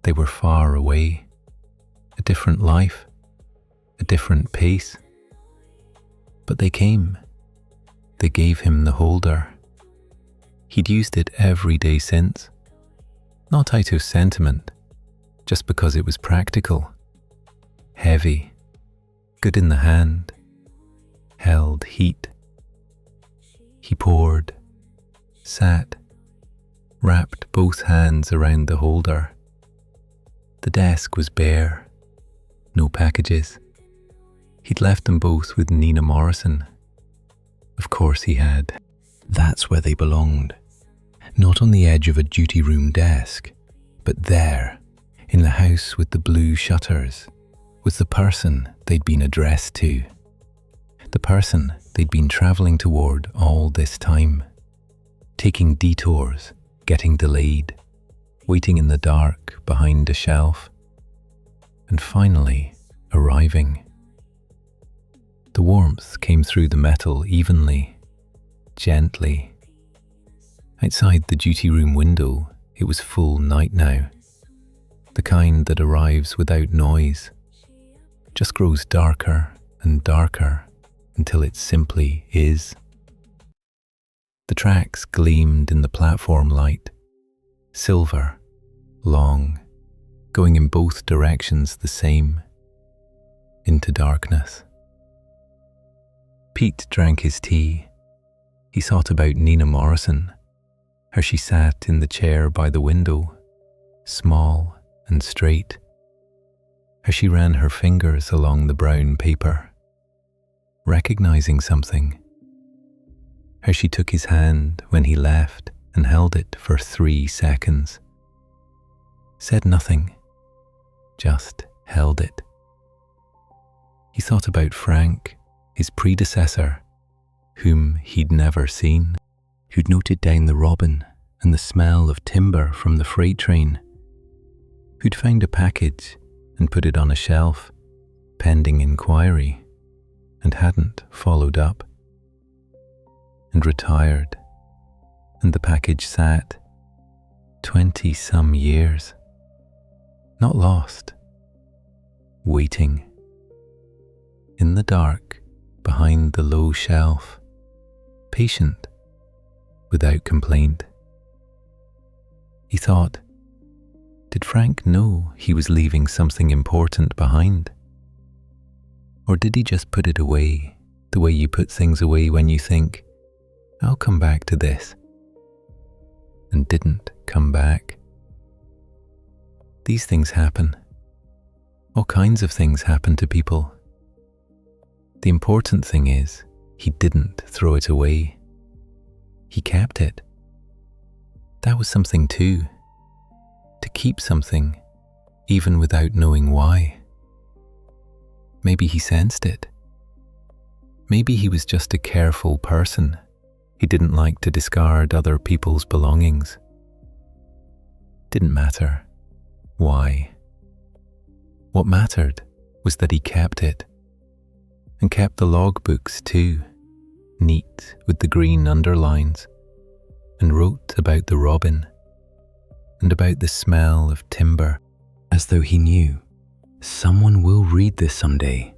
They were far away. A different life, a different pace. But they came. They gave him the holder. He'd used it every day since. Not out of sentiment, just because it was practical. Heavy, good in the hand, held heat. He poured, sat, wrapped both hands around the holder. The desk was bare, no packages. He'd left them both with Nina Morrison. Of course he had. That's where they belonged. Not on the edge of a duty room desk, but there, in the house with the blue shutters, with the person they'd been addressed to. The person they'd been travelling toward all this time. Taking detours, getting delayed, waiting in the dark behind a shelf, and finally arriving. The warmth came through the metal evenly, gently. Outside the duty room window, it was full night now, the kind that arrives without noise, just grows darker and darker until it simply is. The tracks gleamed in the platform light, silver, long, going in both directions the same, into darkness. Pete drank his tea. He thought about Nina Morrison, how she sat in the chair by the window, small and straight, how she ran her fingers along the brown paper, recognizing something, how she took his hand when he left and held it for 3 seconds, said nothing, just held it. He thought about Frank, his predecessor, whom he'd never seen, who'd noted down the robin and the smell of timber from the freight train, who'd found a package and put it on a shelf, pending inquiry, and hadn't followed up, and retired, and the package sat 20-some years, not lost, waiting, in the dark, behind the low shelf, patient, without complaint. He thought, did Frank know he was leaving something important behind? Or did he just put it away, the way you put things away when you think, I'll come back to this, and didn't come back? These things happen. All kinds of things happen to people. The important thing is, he didn't throw it away. He kept it. That was something too. To keep something, even without knowing why. Maybe he sensed it. Maybe he was just a careful person. He didn't like to discard other people's belongings. Didn't matter. Why? What mattered was that he kept it. And kept the logbooks too, neat with the green underlines, and wrote about the robin, and about the smell of timber, as though he knew, someone will read this someday,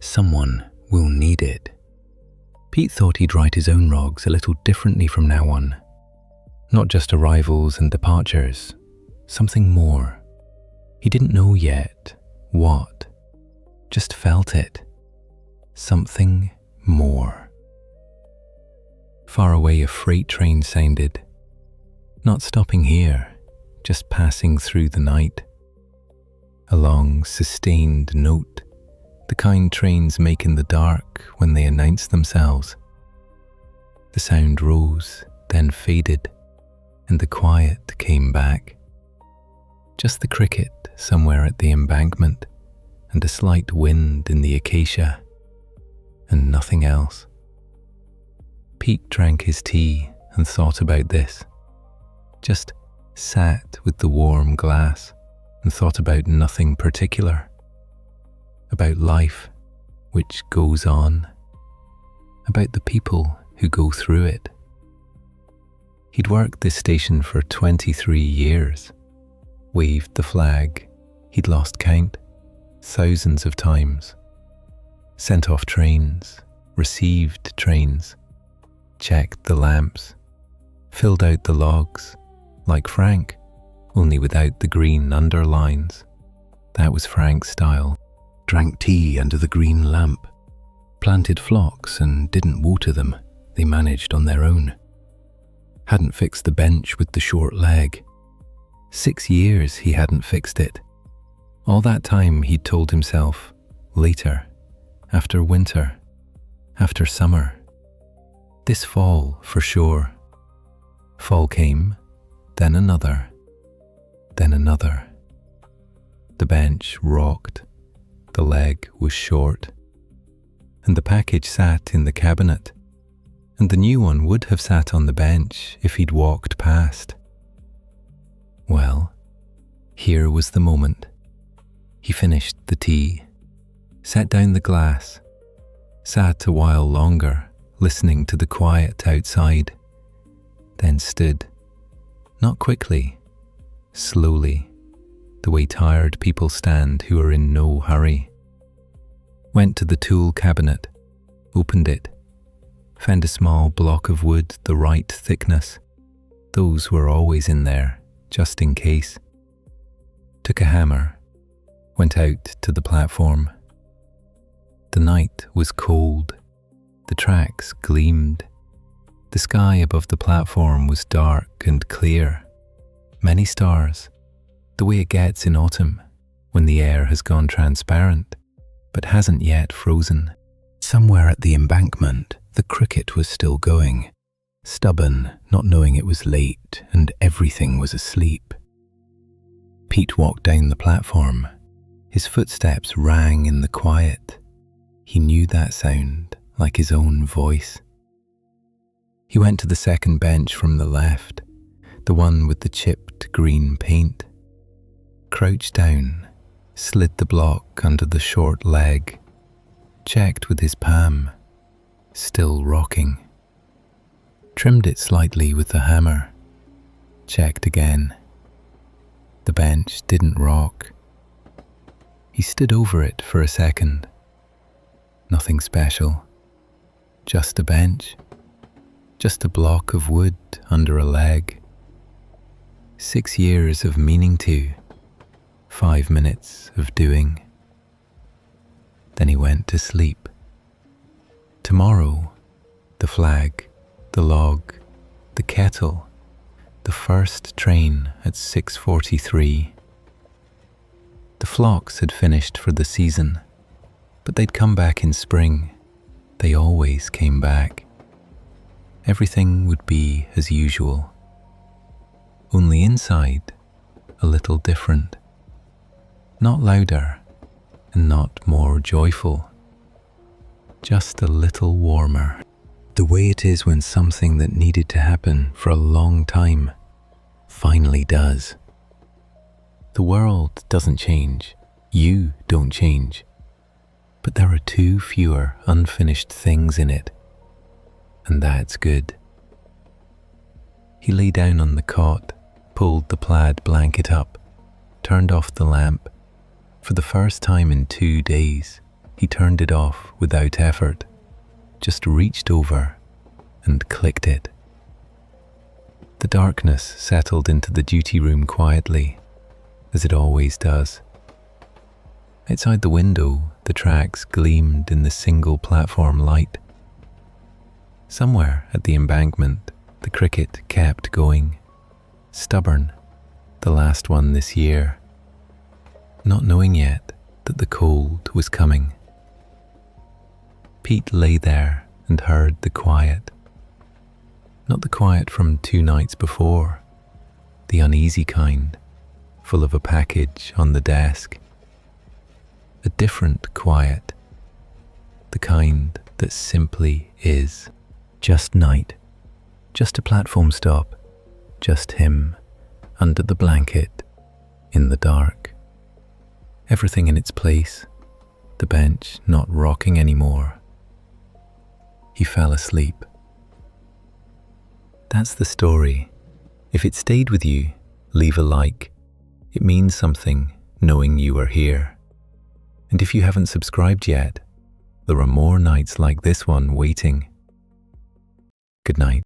someone will need it. Pete thought he'd write his own logs a little differently from now on, not just arrivals and departures, something more. He didn't know yet what, just felt it. Something more. Far away a freight train sounded, not stopping here, just passing through the night. A long, sustained note, the kind trains make in the dark when they announce themselves. The sound rose, then faded, and the quiet came back. Just the cricket somewhere at the embankment, and a slight wind in the acacia, and nothing else. Pete drank his tea and thought about this. Just sat with the warm glass and thought about nothing particular. About life, which goes on. About the people who go through it. He'd worked this station for 23 years. Waved the flag, he'd lost count, thousands of times. Sent off trains, received trains, checked the lamps, filled out the logs, like Frank, only without the green underlines. That was Frank's style. Drank tea under the green lamp, planted phlox and didn't water them, they managed on their own. Hadn't fixed the bench with the short leg. 6 years he hadn't fixed it. All that time he'd told himself, later, after winter, after summer. This fall for sure. Fall came, then another, then another. The bench rocked, the leg was short, and the package sat in the cabinet, and the new one would have sat on the bench if he'd walked past. Well, here was the moment. He finished the tea, set down the glass, sat a while longer, listening to the quiet outside, then stood, not quickly, slowly, the way tired people stand who are in no hurry. Went to the tool cabinet, opened it, found a small block of wood the right thickness. Those were always in there, just in case. Took a hammer, went out to the platform. The night was cold, the tracks gleamed. The sky above the platform was dark and clear. Many stars, the way it gets in autumn, when the air has gone transparent, but hasn't yet frozen. Somewhere at the embankment, the cricket was still going, stubborn, not knowing it was late and everything was asleep. Pete walked down the platform. His footsteps rang in the quiet. He knew that sound, like his own voice. He went to the second bench from the left, the one with the chipped green paint. Crouched down, slid the block under the short leg, checked with his palm, still rocking. Trimmed it slightly with the hammer, checked again. The bench didn't rock. He stood over it for a second. Nothing special, just a bench, just a block of wood under a leg. 6 years of meaning to, 5 minutes of doing. Then he went to sleep. Tomorrow, the flag, the log, the kettle, the first train at 6:43. The phlox had finished for the season, but they'd come back in spring. They always came back. Everything would be as usual. Only inside, a little different. Not louder and not more joyful. Just a little warmer. The way it is when something that needed to happen for a long time finally does. The world doesn't change. You don't change. But there are too fewer unfinished things in it. And that's good. He lay down on the cot, pulled the plaid blanket up, turned off the lamp. For the first time in 2 days, he turned it off without effort, just reached over and clicked it. The darkness settled into the duty room quietly, as it always does. Outside the window, the tracks gleamed in the single platform light. Somewhere at the embankment, the cricket kept going, stubborn, the last one this year, not knowing yet that the cold was coming. Pete lay there and heard the quiet. Not the quiet from 2 nights before, the uneasy kind, full of a package on the desk. A different quiet, the kind that simply is. Just night, just a platform stop, just him under the blanket, in the dark. Everything in its place, the bench not rocking anymore. He fell asleep. That's the story. If it stayed with you, leave a like. It means something knowing you are here. And if you haven't subscribed yet, there are more nights like this one waiting. Good night.